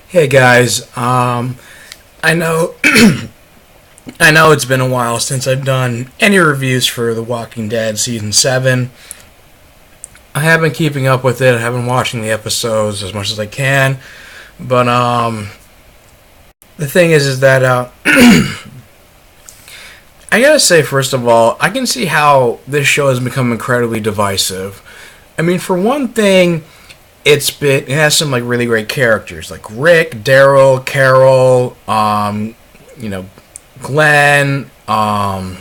Hey guys, I know I know it's been a while since I've done any reviews for The Walking Dead season 7. I have been keeping up with it. I have been watching the episodes as much as I can, but the thing is that I gotta say, first of all, I can see how this show has become incredibly divisive. I mean, for one thing, it has some like really great characters like Rick, Daryl, Carol, you know, Glenn, and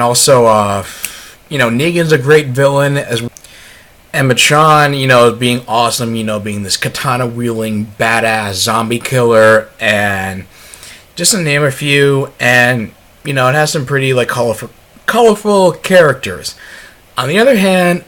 also Negan's a great villain as and Machan, being awesome, being this katana wielding badass zombie killer, and just to name a few, and it has some pretty like colorful characters. On the other hand,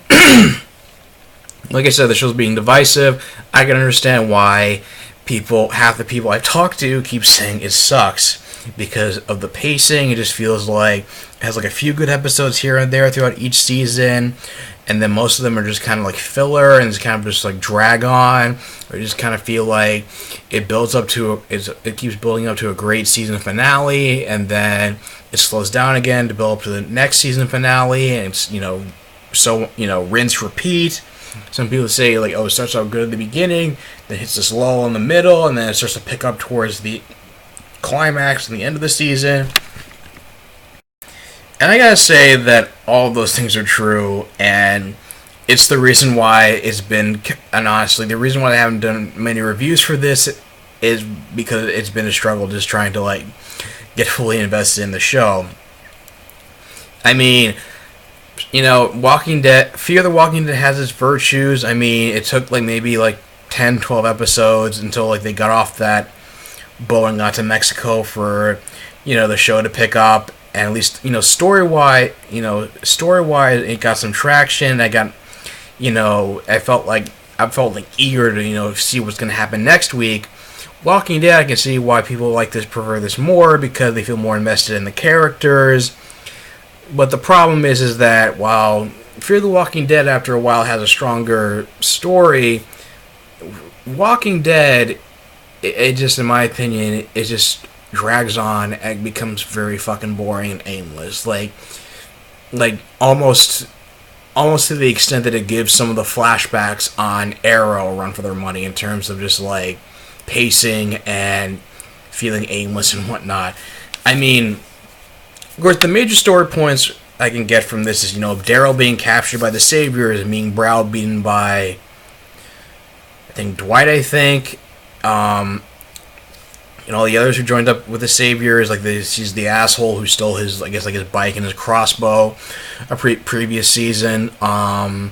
like I said, the show's being divisive. I can understand why half the people I've talked to keep saying it sucks because of the pacing. It just feels like it has like a few good episodes here and there throughout each season, and then most of them are just kind of like filler and it's kind of just like drag on, or just kind of feel like it keeps building up to a great season finale, and then it slows down again to build up to the next season finale, and it's rinse repeat. Some people say like, oh, it starts out good at the beginning, then hits this lull in the middle, and then it starts to pick up towards the climax and the end of the season. And I gotta say that all of those things are true, and it's the reason why and honestly, the reason why I haven't done many reviews for this is because it's been a struggle just trying to like get fully invested in the show. I mean, Walking Dead, Fear the Walking Dead has its virtues. I mean, it took like maybe like 10, 12 episodes until like they got off that boat and got to Mexico for, the show to pick up. And at least, story-wise, it got some traction. I felt like eager to, see what's going to happen next week. Walking Dead, I can see why people prefer this more, because they feel more invested in the characters. But the problem is that while Fear the Walking Dead after a while has a stronger story, Walking Dead, it just, in my opinion, it just drags on and becomes very fucking boring and aimless. Like almost to the extent that it gives some of the flashbacks on Arrow a run for their money in terms of just like pacing and feeling aimless and whatnot. I mean, of course, the major story points I can get from this is, Daryl being captured by the Saviors and being browbeaten by, Dwight, and all the others who joined up with the Saviors. He's the asshole who stole his bike and his crossbow a previous season. The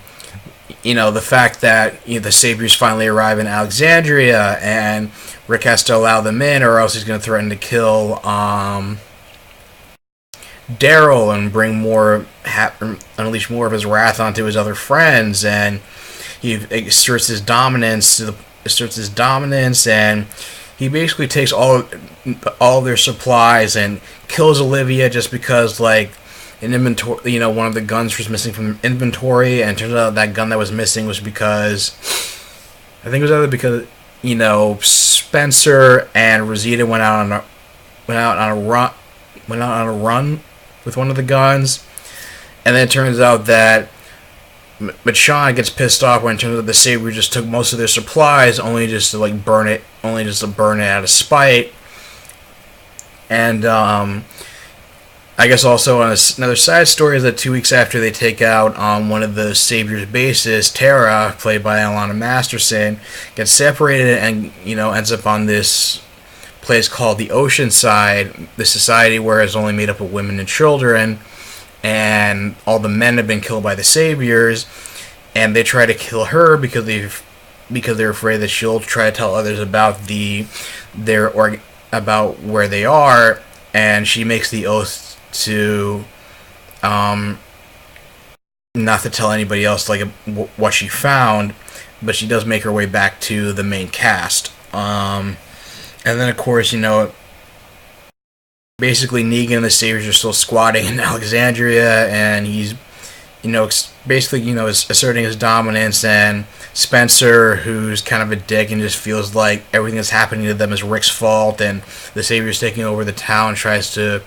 fact that the Saviors finally arrive in Alexandria and Rick has to allow them in, or else he's going to threaten to kill Daryl and unleash more of his wrath onto his other friends, and he asserts his dominance, and he basically takes all of their supplies and kills Olivia just because an inventory, one of the guns was missing from the inventory, and it turns out that gun that was missing was because Spencer and Rosita went out on a run with one of the guns, and then it turns out that Machan gets pissed off when it turns out the Savior just took most of their supplies, only just to burn it out of spite. And I guess also on another side story is that 2 weeks after they take out one of the Savior's bases, Tara, played by Alana Masterson, gets separated and ends up on this place called the Oceanside, the society where it's only made up of women and children, and all the men have been killed by the Saviors, and they try to kill her because they're afraid that she'll try to tell others about about where they are, and she makes the oath to not to tell anybody else what she found, but she does make her way back to the main cast. And then, of course, basically Negan and the Saviors are still squatting in Alexandria, and basically, is asserting his dominance, and Spencer, who's kind of a dick and just feels like everything that's happening to them is Rick's fault, and the Savior's taking over the town, tries to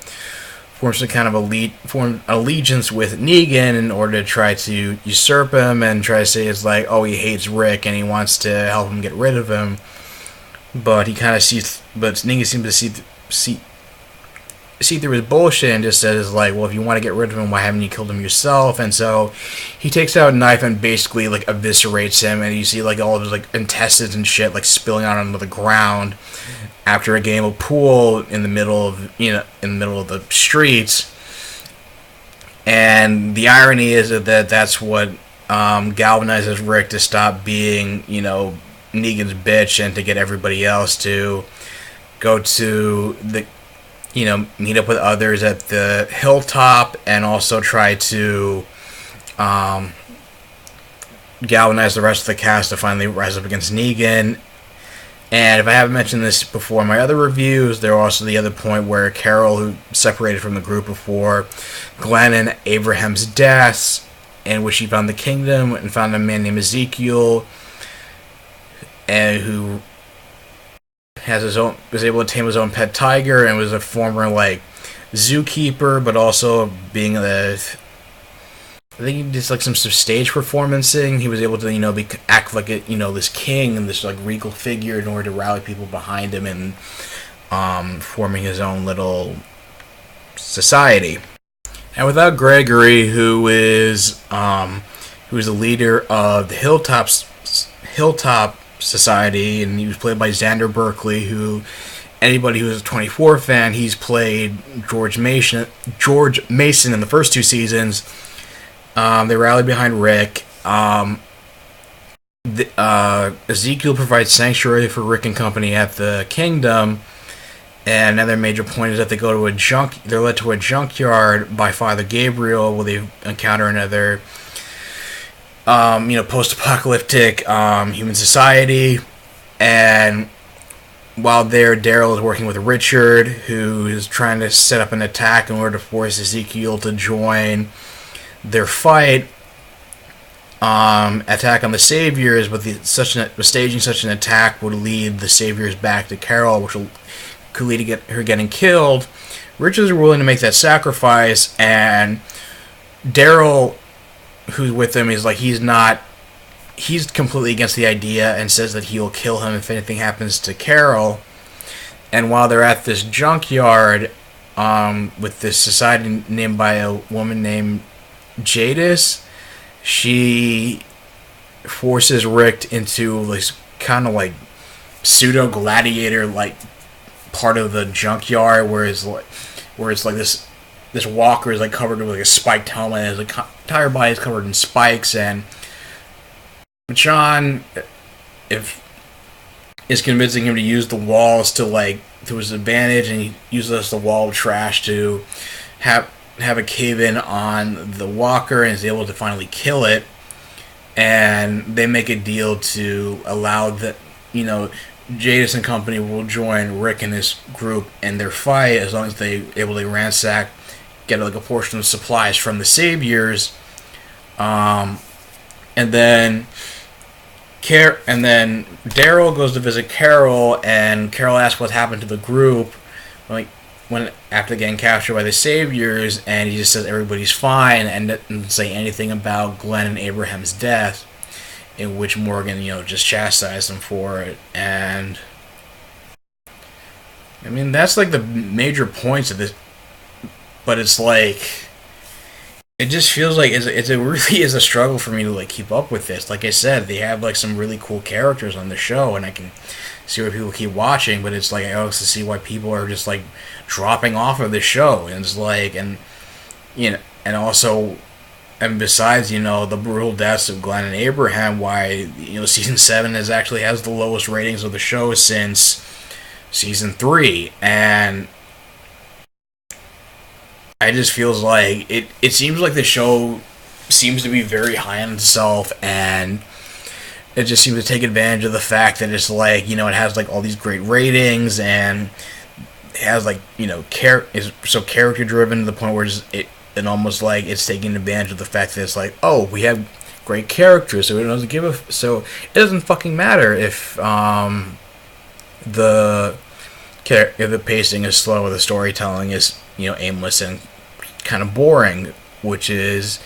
form some kind of allegiance with Negan in order to try to usurp him, and try to say it's like, oh, he hates Rick and he wants to help him get rid of him. But he kind of Negan seems to see through his bullshit and just says like, well, if you want to get rid of him, why haven't you killed him yourself? And so he takes out a knife and basically like eviscerates him, and you see like all of his like intestines and shit like spilling out onto the ground after a game of pool in the middle of the streets. And the irony is that that's what galvanizes Rick to stop being Negan's bitch, and to get everybody else to go to the meet up with others at the hilltop, and also try to galvanize the rest of the cast to finally rise up against Negan. And if I haven't mentioned this before in my other reviews, there are also the other point where Carol, who separated from the group before Glenn and Abraham's deaths, in which she found the kingdom and found a man named Ezekiel, and who was able to tame his own pet tiger, and was a former like zookeeper, but also being I think he did like some sort of stage performancing. He was able to act like this king and this like regal figure in order to rally people behind him, and forming his own little society. And without Gregory, who is the leader of the Hilltop Society, and he was played by Xander Berkeley, who anybody who's a 24 fan, he's played George Mason in the first two seasons. They rallied behind Rick. Ezekiel provides sanctuary for Rick and company at the kingdom. And another major point is that they're led to a junkyard by Father Gabriel, where they encounter another post-apocalyptic human society. And while there, Daryl is working with Richard, who is trying to set up an attack in order to force Ezekiel to join their fight. Attack on the Saviors, but staging such an attack would lead the Saviors back to Carol, which could lead to her getting killed. Richard's willing to make that sacrifice, and Daryl, who's with him, is like, he's completely against the idea, and says that he'll kill him if anything happens to Carol. And while they're at this junkyard, with this society named by a woman named Jadis, she forces Rick into this kind of like pseudo gladiator like part of the junkyard, where it's like this walker is like covered with like a spiked helmet, and his entire body is covered in spikes, and John is convincing him to use the walls to his advantage, and he uses the wall of trash to have a cave-in on the walker, and is able to finally kill it. And they make a deal to allow that, Jadis and company will join Rick and his group in their fight, as long as they able to ransack, get like a portion of supplies from the Saviors. And then Daryl goes to visit Carol, and Carol asks what happened to the group, when after getting captured by the Saviors, and he just says everybody's fine, and doesn't say anything about Glenn and Abraham's death, in which Morgan, just chastised him for it. And I mean, that's like the major points of this, but it's like, it just feels like it really is a struggle for me to like keep up with this. Like I said, they have like some really cool characters on the show, and I can see why people keep watching, but it's like I also see why people are just like dropping off of the show. And it's like, and besides, the brutal deaths of Glenn and Abraham, why season 7 has the lowest ratings of the show since season 3. And I just feels like it seems like the show seems to be very high on itself, and it just seems to take advantage of the fact that it's like, it has like all these great ratings, and it has like, is so character driven to the point where it and almost like it's taking advantage of the fact that it's like, oh, we have great characters, so it doesn't give a so it doesn't fucking matter if the if the pacing is slow or the storytelling is, you know, aimless and kind of boring, which is,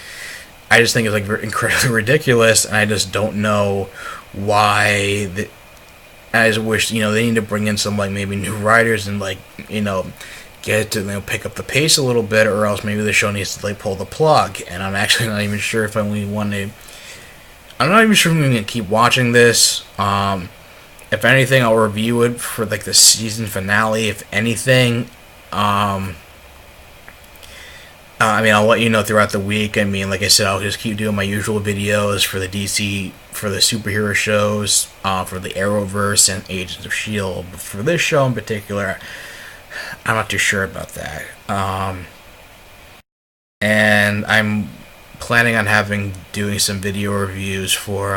I just think it's like incredibly ridiculous, and I just don't know why. I just wish, you know, they need to bring in some like maybe new writers and like, you know, get it to, you know, pick up the pace a little bit, or else maybe the show needs to like pull the plug. And I'm actually not even sure if I really want to. I'm not even sure if I'm going to keep watching this. If anything, I'll review it for like the season finale. If anything, I mean, I'll let you know throughout the week. I mean, like I said, I'll just keep doing my usual videos for the DC, for the superhero shows, for the Arrowverse and Agents of S.H.I.E.L.D. But for this show in particular, I'm not too sure about that. And I'm planning on doing some video reviews for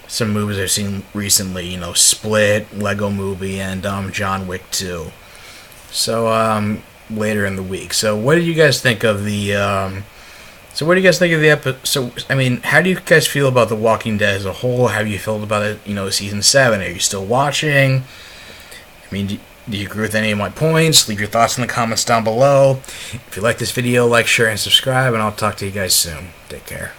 some movies I've seen recently. You know, Split, Lego Movie, and John Wick 2. So later in the week. So what do you guys think of the episode? So, I mean, how do you guys feel about The Walking Dead as a whole? How do you feel about it, you know, season 7? Are you still watching? I mean, do you agree with any of my points? Leave your thoughts in the comments down below. If you like this video, like, share, and subscribe, and I'll talk to you guys soon. Take care.